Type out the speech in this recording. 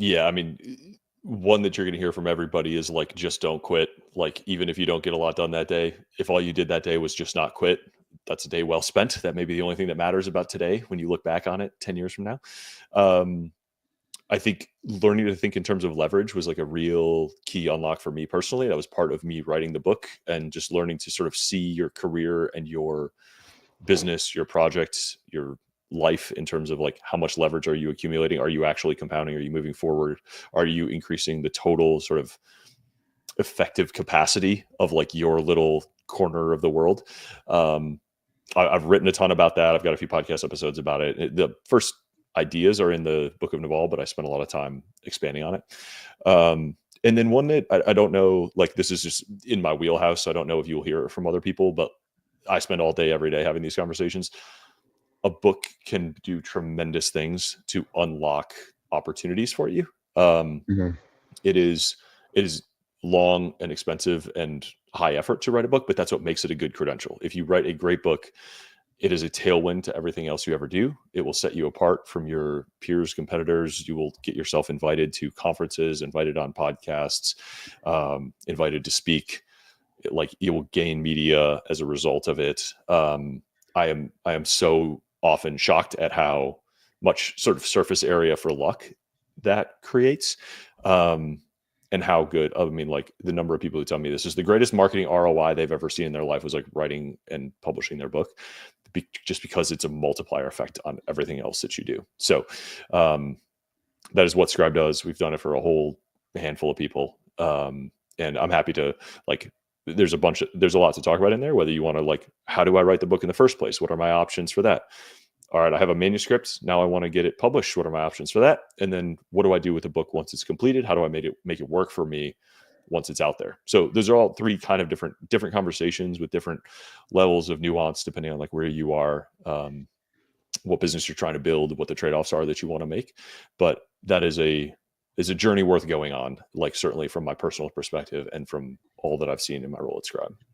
Yeah, I mean, one that you're going to hear from everybody is like, just don't quit. Like, even if you don't get a lot done that day, if all you did that day was just not quit, that's a day well spent. That may be the only thing that matters about today when you look back on it 10 years from now. Um, I think learning to think in terms of leverage was like a real key unlock for me personally. That was part of me writing the book and just learning to sort of see your career and your business, your projects, your life in terms of like how much leverage are you accumulating? Are you actually compounding? Are you moving forward? Are you increasing the total sort of effective capacity of like your little corner of the world? Um, I've written a ton about that. I've got a few podcast episodes about it. The first ideas are in the Book of Naval, but I spent a lot of time expanding on it. And then one that I don't know, like this is just in my wheelhouse. So I don't know if you'll hear it from other people, but I spend all day, every day having these conversations. A book can do tremendous things to unlock opportunities for you. Um, Mhm. it is long and expensive and high effort to write a book, but that's what makes it a good credential. If you write a great book, it is a tailwind to everything else you ever do. It will set you apart from your peers, competitors. You will get yourself invited to conferences, invited on podcasts, invited to speak. Like you will gain media as a result of it. I am so often shocked at how much sort of surface area for luck that creates. Um, and how good, I mean, like the number of people who tell me this is the greatest marketing ROI they've ever seen in their life was like writing and publishing their book, just because it's a multiplier effect on everything else that you do. So um, that is what Scribe does. We've done it for a whole handful of people. And I'm happy to like, there's a lot to talk about in there, whether you want to like, how do I write the book in the first place? What are my options for that? All right, I have a manuscript. Now I want to get it published. What are my options for that? And then what do I do with the book once it's completed? How do I make it work for me once it's out there? So those are all three kind of different conversations with different levels of nuance, depending on like where you are, what business you're trying to build, what the trade-offs are that you want to make. But that is a journey worth going on, like certainly from my personal perspective and from all that I've seen in my role at Scribe.